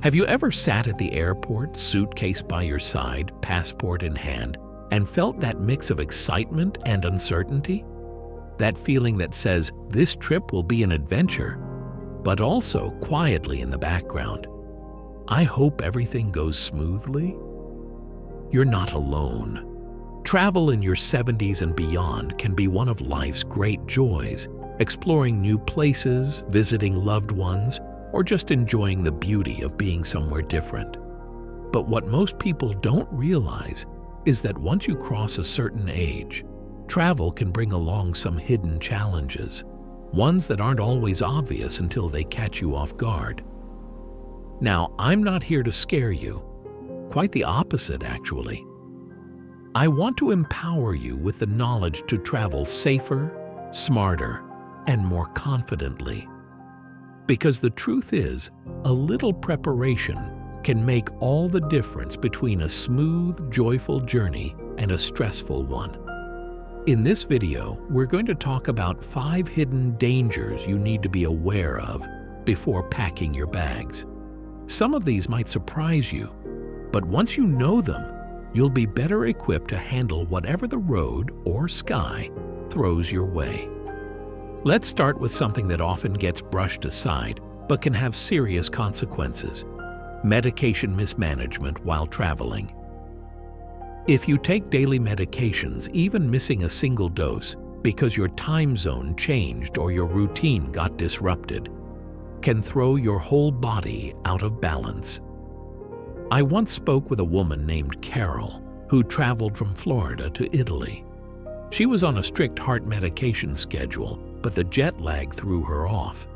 Have you ever sat at the airport, suitcase by your side, passport in hand, and felt that mix of excitement and uncertainty? That feeling that says this trip will be an adventure, but also quietly in the background, I hope everything goes smoothly? You're not alone. Travel in your 70s and beyond can be one of life's great joys, exploring new places, visiting loved ones, or just enjoying the beauty of being somewhere different. But what most people don't realize is that once you cross a certain age, travel can bring along some hidden challenges, ones that aren't always obvious until they catch you off guard. Now, I'm not here to scare you. Quite the opposite, actually. I want to empower you with the knowledge to travel safer, smarter, and more confidently. Because the truth is, a little preparation can make all the difference between a smooth, joyful journey and a stressful one. In this video, we're going to talk about 5 hidden dangers you need to be aware of before packing your bags. Some of these might surprise you, but once you know them, you'll be better equipped to handle whatever the road or sky throws your way. Let's start with something that often gets brushed aside, but can have serious consequences: medication mismanagement while traveling. If you take daily medications, even missing a single dose because your time zone changed or your routine got disrupted, can throw your whole body out of balance. I once spoke with a woman named Carol who traveled from Florida to Italy. She was on a strict heart medication schedule, but the jet lag threw her off.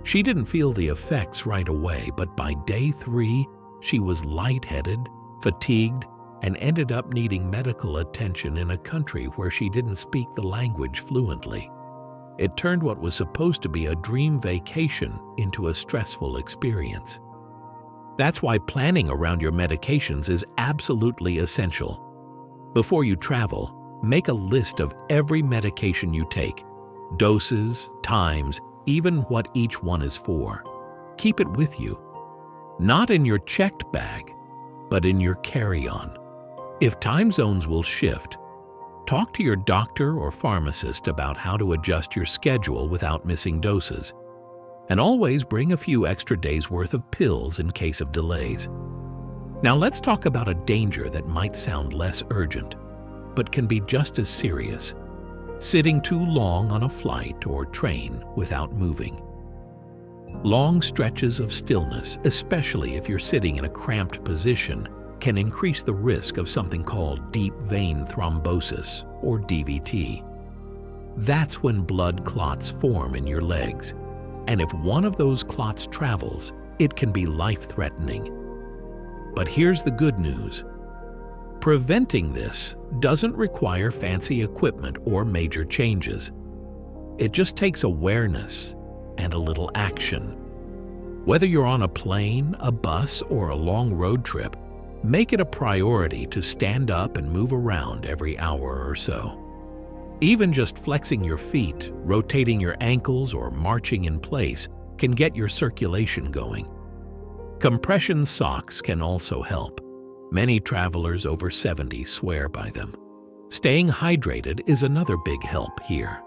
She didn't feel the effects right away, but by day 3, she was lightheaded, fatigued, and ended up needing medical attention in a country where she didn't speak the language fluently. It turned what was supposed to be a dream vacation into a stressful experience. That's why planning around your medications is absolutely essential. Before you travel, make a list of every medication you take, doses, times, even what each one is for. Keep it with you. Not in your checked bag, but in your carry-on. If time zones will shift, talk to your doctor or pharmacist about how to adjust your schedule without missing doses. And always bring a few extra days' worth of pills in case of delays. Now let's talk about a danger that might sound less urgent, but can be just as serious: sitting too long on a flight or train without moving. Long stretches of stillness, especially if you're sitting in a cramped position, can increase the risk of something called deep vein thrombosis, or DVT. That's when blood clots form in your legs. And if one of those clots travels, it can be life-threatening. But here's the good news. Preventing this doesn't require fancy equipment or major changes. It just takes awareness and a little action. Whether you're on a plane, a bus, or a long road trip, make it a priority to stand up and move around every hour or so. Even just flexing your feet, rotating your ankles, or marching in place can get your circulation going. Compression socks can also help. Many travelers over 70 swear by them. Staying hydrated is another big help here.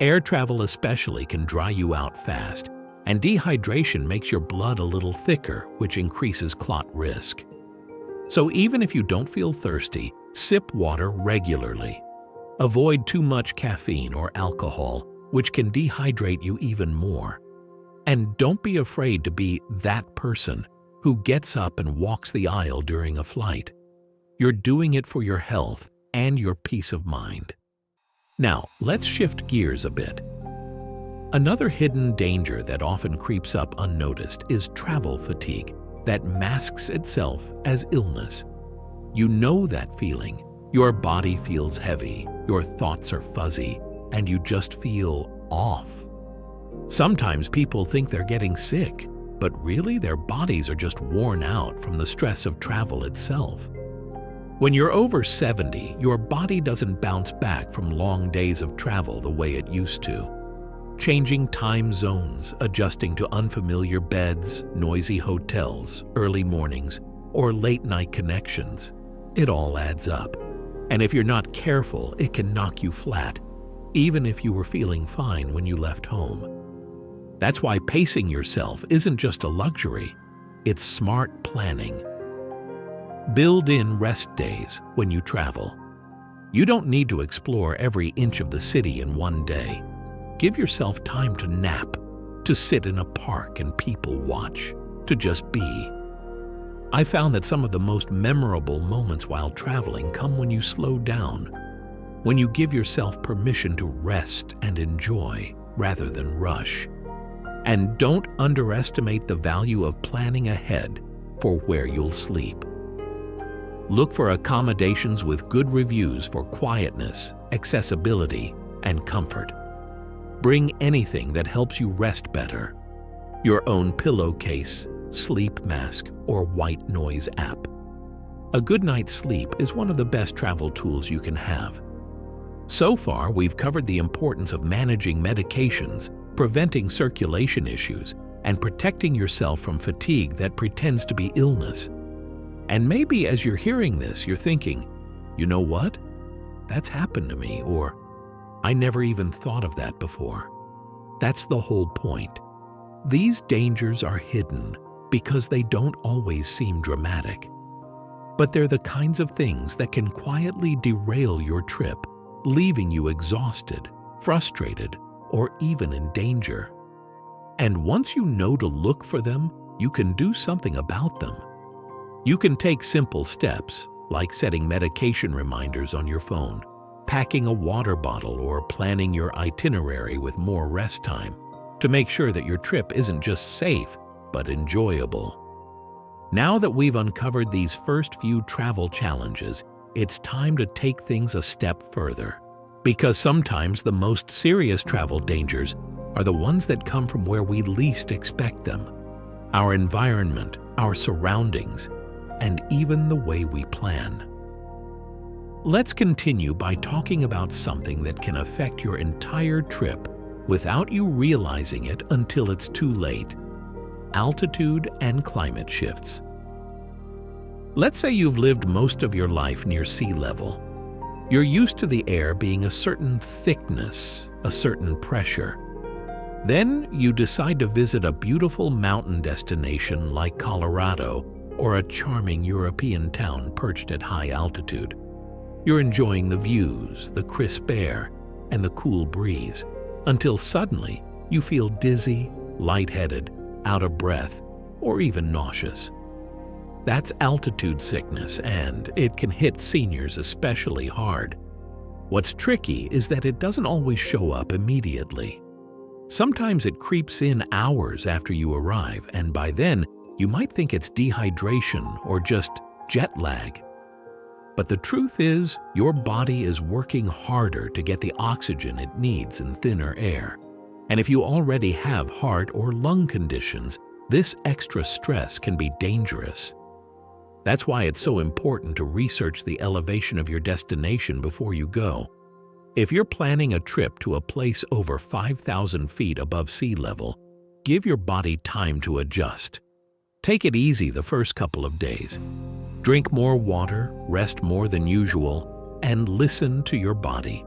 Air travel especially can dry you out fast, and dehydration makes your blood a little thicker, which increases clot risk. So even if you don't feel thirsty, sip water regularly. Avoid too much caffeine or alcohol, which can dehydrate you even more. And don't be afraid to be that person who gets up and walks the aisle during a flight. You're doing it for your health and your peace of mind. Now, let's shift gears a bit. Another hidden danger that often creeps up unnoticed is travel fatigue that masks itself as illness. You know that feeling. Your body feels heavy, your thoughts are fuzzy, and you just feel off. Sometimes people think they're getting sick, but really their bodies are just worn out from the stress of travel itself. When you're over 70, your body doesn't bounce back from long days of travel the way it used to. Changing time zones, adjusting to unfamiliar beds, noisy hotels, early mornings, or late-night connections. It all adds up. And if you're not careful, it can knock you flat, even if you were feeling fine when you left home. That's why pacing yourself isn't just a luxury, it's smart planning. Build in rest days when you travel. You don't need to explore every inch of the city in one day. Give yourself time to nap, to sit in a park and people watch, to just be. I found that some of the most memorable moments while traveling come when you slow down, when you give yourself permission to rest and enjoy rather than rush. And don't underestimate the value of planning ahead for where you'll sleep. Look for accommodations with good reviews for quietness, accessibility, and comfort. Bring anything that helps you rest better. Your own pillowcase, sleep mask, or white noise app. A good night's sleep is one of the best travel tools you can have. So far, we've covered the importance of managing medications, preventing circulation issues, and protecting yourself from fatigue that pretends to be illness. And maybe as you're hearing this, you're thinking, you know what? That's happened to me, or I never even thought of that before. That's the whole point. These dangers are hidden because they don't always seem dramatic. But they're the kinds of things that can quietly derail your trip, leaving you exhausted, frustrated, or even in danger. And once you know to look for them, you can do something about them. You can take simple steps, like setting medication reminders on your phone, packing a water bottle, or planning your itinerary with more rest time to make sure that your trip isn't just safe, but enjoyable. Now that we've uncovered these first few travel challenges, it's time to take things a step further. Because sometimes the most serious travel dangers are the ones that come from where we least expect them. Our environment, our surroundings, and even the way we plan. Let's continue by talking about something that can affect your entire trip without you realizing it until it's too late: altitude and climate shifts. Let's say you've lived most of your life near sea level. You're used to the air being a certain thickness, a certain pressure. Then you decide to visit a beautiful mountain destination like Colorado or a charming European town perched at high altitude. You're enjoying the views, the crisp air, and the cool breeze, until suddenly you feel dizzy, lightheaded, out of breath, or even nauseous. That's altitude sickness, and it can hit seniors especially hard. What's tricky is that it doesn't always show up immediately. Sometimes it creeps in hours after you arrive, and by then, you might think it's dehydration or just jet lag. But the truth is, your body is working harder to get the oxygen it needs in thinner air. And if you already have heart or lung conditions, this extra stress can be dangerous. That's why it's so important to research the elevation of your destination before you go. If you're planning a trip to a place over 5,000 feet above sea level, give your body time to adjust. Take it easy the first couple of days. Drink more water, rest more than usual, and listen to your body.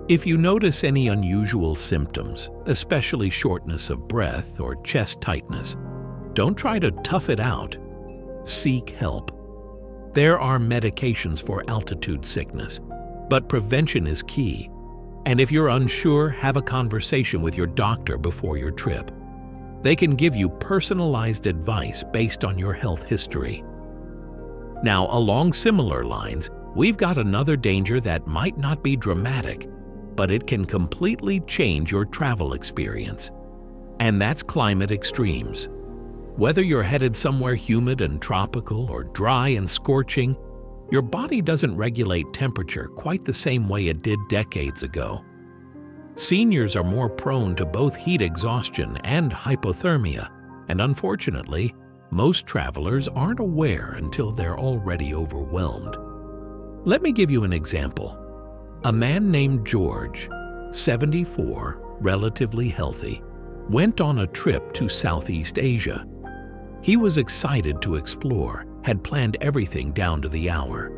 If you notice any unusual symptoms, especially shortness of breath or chest tightness, don't try to tough it out. Seek help. There are medications for altitude sickness, but prevention is key. And if you're unsure, have a conversation with your doctor before your trip. They can give you personalized advice based on your health history. Now, along similar lines, we've got another danger that might not be dramatic, but it can completely change your travel experience. And that's climate extremes. Whether you're headed somewhere humid and tropical or dry and scorching, your body doesn't regulate temperature quite the same way it did decades ago. Seniors are more prone to both heat exhaustion and hypothermia, and unfortunately, most travelers aren't aware until they're already overwhelmed. Let me give you an example. A man named George, 74, relatively healthy, went on a trip to Southeast Asia. He was excited to explore, had planned everything down to the hour.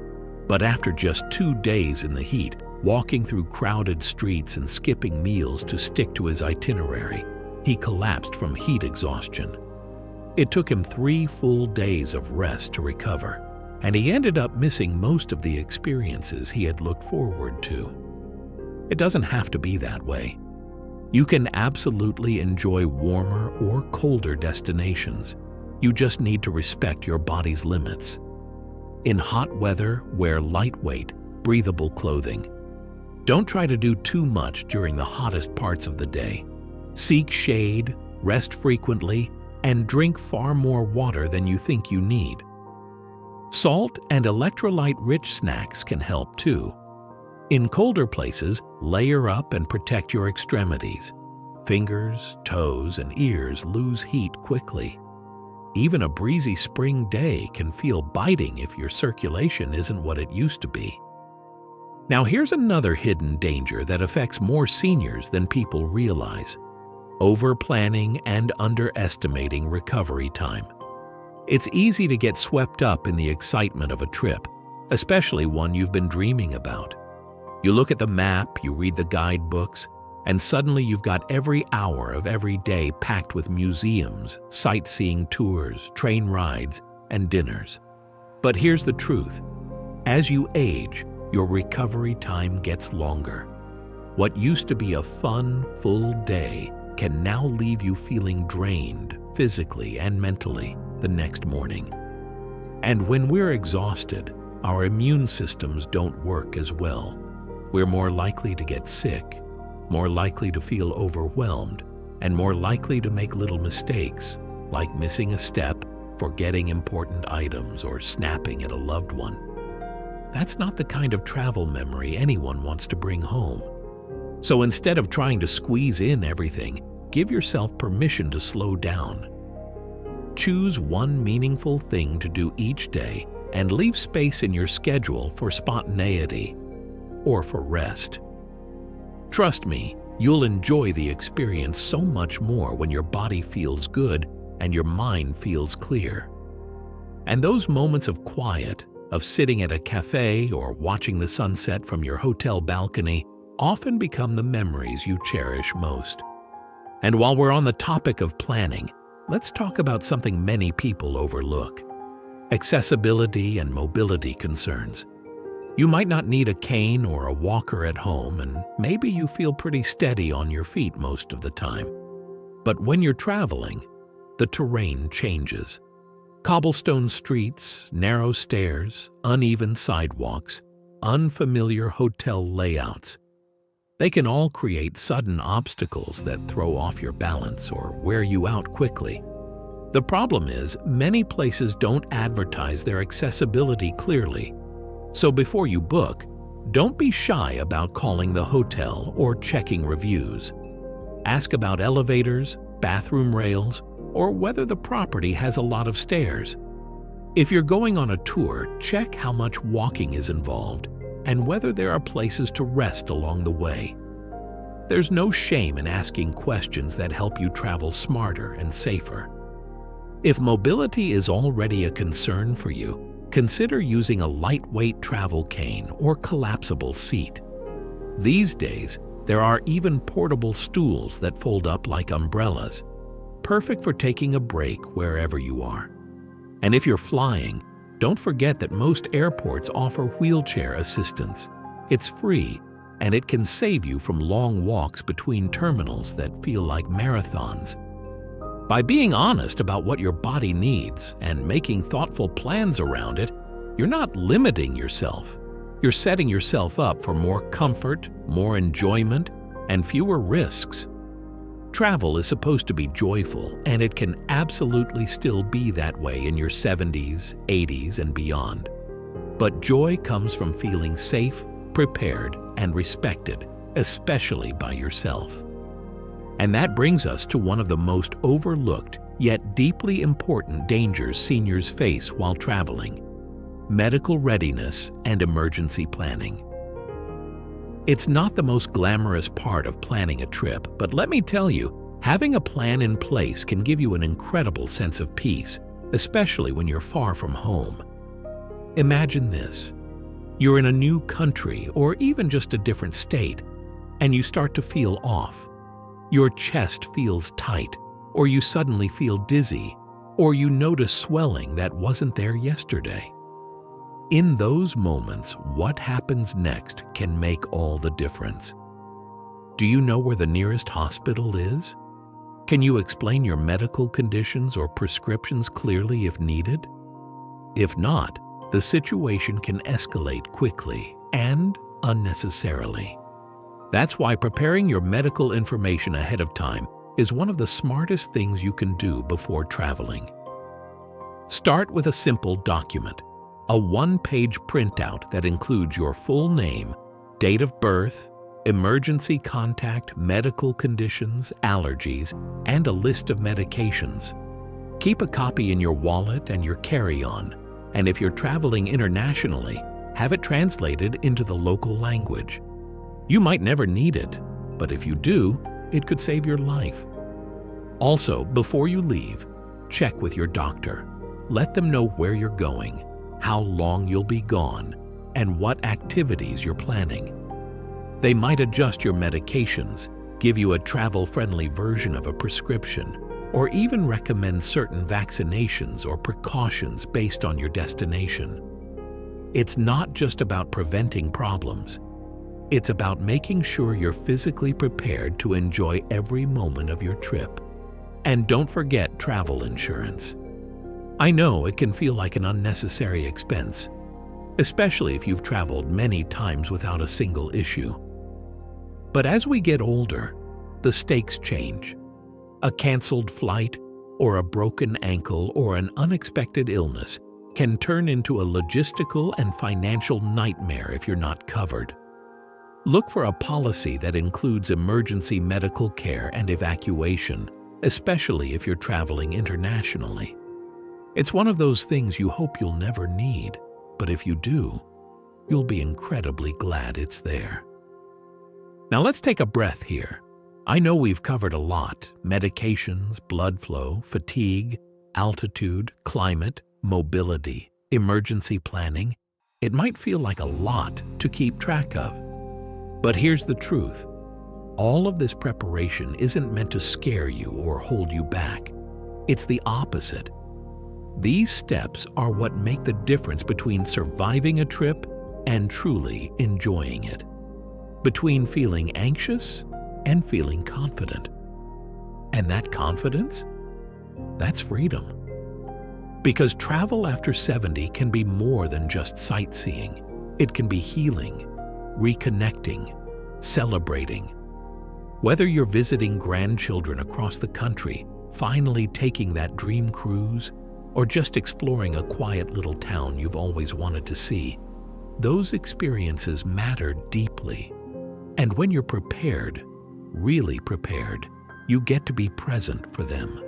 But after just 2 days in the heat, walking through crowded streets and skipping meals to stick to his itinerary, he collapsed from heat exhaustion. It took him 3 full days of rest to recover, and he ended up missing most of the experiences he had looked forward to. It doesn't have to be that way. You can absolutely enjoy warmer or colder destinations. You just need to respect your body's limits. In hot weather, wear lightweight, breathable clothing. Don't try to do too much during the hottest parts of the day. Seek shade, rest frequently, and drink far more water than you think you need. Salt and electrolyte-rich snacks can help too. In colder places, layer up and protect your extremities. Fingers, toes, and ears lose heat quickly. Even a breezy spring day can feel biting if your circulation isn't what it used to be. Now here's another hidden danger that affects more seniors than people realize: over-planning and underestimating recovery time. It's easy to get swept up in the excitement of a trip, especially one you've been dreaming about. You look at the map, you read the guidebooks, and suddenly you've got every hour of every day packed with museums, sightseeing tours, train rides, and dinners. But here's the truth. As you age, your recovery time gets longer. What used to be a fun, full day can now leave you feeling drained physically and mentally the next morning. And when we're exhausted, our immune systems don't work as well. We're more likely to get sick, more likely to feel overwhelmed, and more likely to make little mistakes, like missing a step, forgetting important items, or snapping at a loved one. That's not the kind of travel memory anyone wants to bring home. So instead of trying to squeeze in everything, give yourself permission to slow down. Choose one meaningful thing to do each day and leave space in your schedule for spontaneity or for rest. Trust me, you'll enjoy the experience so much more when your body feels good and your mind feels clear. And those moments of quiet, of sitting at a cafe or watching the sunset from your hotel balcony, often become the memories you cherish most. And while we're on the topic of planning, let's talk about something many people overlook: accessibility and mobility concerns. You might not need a cane or a walker at home, and maybe you feel pretty steady on your feet most of the time. But when you're traveling, the terrain changes. Cobblestone streets, narrow stairs, uneven sidewalks, unfamiliar hotel layouts. They can all create sudden obstacles that throw off your balance or wear you out quickly. The problem is, many places don't advertise their accessibility clearly. So before you book, don't be shy about calling the hotel or checking reviews. Ask about elevators, bathroom rails, or whether the property has a lot of stairs. If you're going on a tour, check how much walking is involved and whether there are places to rest along the way. There's no shame in asking questions that help you travel smarter and safer. If mobility is already a concern for you, consider using a lightweight travel cane or collapsible seat. These days, there are even portable stools that fold up like umbrellas, perfect for taking a break wherever you are. And if you're flying, don't forget that most airports offer wheelchair assistance. It's free, and it can save you from long walks between terminals that feel like marathons. By being honest about what your body needs and making thoughtful plans around it, you're not limiting yourself. You're setting yourself up for more comfort, more enjoyment, and fewer risks. Travel is supposed to be joyful, and it can absolutely still be that way in your 70s, 80s, and beyond. But joy comes from feeling safe, prepared, and respected, especially by yourself. And that brings us to one of the most overlooked yet deeply important dangers seniors face while traveling: medical readiness and emergency planning. It's not the most glamorous part of planning a trip, but let me tell you, having a plan in place can give you an incredible sense of peace, especially when you're far from home. Imagine this. You're in a new country or even just a different state, and you start to feel off. Your chest feels tight, or you suddenly feel dizzy, or you notice swelling that wasn't there yesterday. In those moments, what happens next can make all the difference. Do you know where the nearest hospital is? Can you explain your medical conditions or prescriptions clearly if needed? If not, the situation can escalate quickly and unnecessarily. That's why preparing your medical information ahead of time is one of the smartest things you can do before traveling. Start with a simple document, a one-page printout that includes your full name, date of birth, emergency contact, medical conditions, allergies, and a list of medications. Keep a copy in your wallet and your carry-on, and if you're traveling internationally, have it translated into the local language. You might never need it, but if you do, it could save your life. Also, before you leave, check with your doctor. Let them know where you're going, how long you'll be gone, and what activities you're planning. They might adjust your medications, give you a travel-friendly version of a prescription, or even recommend certain vaccinations or precautions based on your destination. It's not just about preventing problems. It's about making sure you're physically prepared to enjoy every moment of your trip. And don't forget travel insurance. I know it can feel like an unnecessary expense, especially if you've traveled many times without a single issue. But as we get older, the stakes change. A canceled flight, or a broken ankle, or an unexpected illness can turn into a logistical and financial nightmare if you're not covered. Look for a policy that includes emergency medical care and evacuation, especially if you're traveling internationally. It's one of those things you hope you'll never need, but if you do, you'll be incredibly glad it's there. Now let's take a breath here. I know we've covered a lot: medications, blood flow, fatigue, altitude, climate, mobility, emergency planning. It might feel like a lot to keep track of. But here's the truth. All of this preparation isn't meant to scare you or hold you back. It's the opposite. These steps are what make the difference between surviving a trip and truly enjoying it. Between feeling anxious and feeling confident. And that confidence? That's freedom. Because travel after 70 can be more than just sightseeing. It can be healing, reconnecting, celebrating. Whether you're visiting grandchildren across the country, finally taking that dream cruise, or just exploring a quiet little town you've always wanted to see, those experiences matter deeply. And when you're prepared, really prepared, you get to be present for them.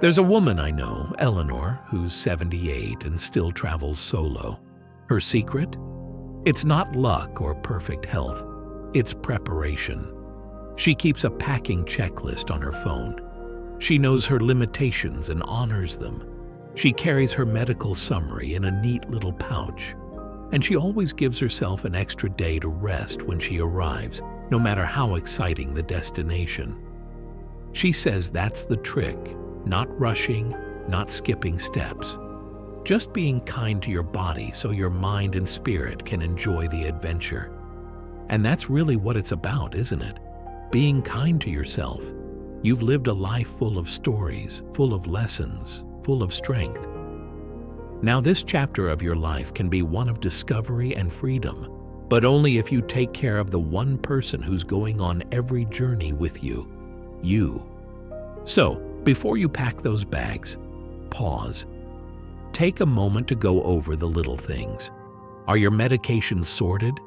There's a woman I know, Eleanor, who's 78 and still travels solo. Her secret? It's not luck or perfect health. It's preparation. She keeps a packing checklist on her phone. She knows her limitations and honors them. She carries her medical summary in a neat little pouch. And she always gives herself an extra day to rest when she arrives, no matter how exciting the destination. She says that's the trick, not rushing, not skipping steps. Just being kind to your body so your mind and spirit can enjoy the adventure. And that's really what it's about, isn't it? Being kind to yourself. You've lived a life full of stories, full of lessons, full of strength. Now this chapter of your life can be one of discovery and freedom, but only if you take care of the one person who's going on every journey with you, you. So, before you pack those bags, pause. Take a moment to go over the little things. Are your medications sorted?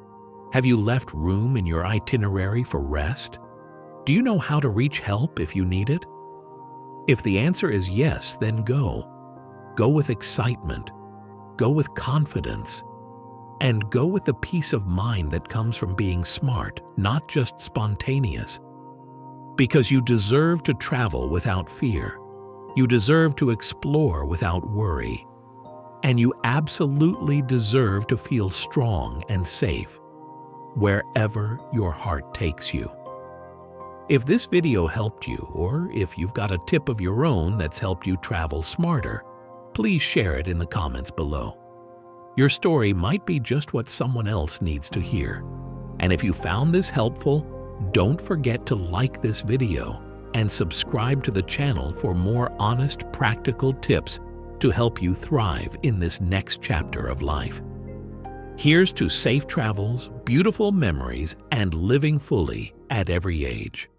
Have you left room in your itinerary for rest? Do you know how to reach help if you need it? If the answer is yes, then go. Go with excitement. Go with confidence. And go with the peace of mind that comes from being smart, not just spontaneous. Because you deserve to travel without fear. You deserve to explore without worry. And you absolutely deserve to feel strong and safe, wherever your heart takes you. If this video helped you, or if you've got a tip of your own that's helped you travel smarter, please share it in the comments below. Your story might be just what someone else needs to hear. And if you found this helpful, don't forget to like this video and subscribe to the channel for more honest, practical tips to help you thrive in this next chapter of life. Here's to safe travels, beautiful memories, and living fully at every age.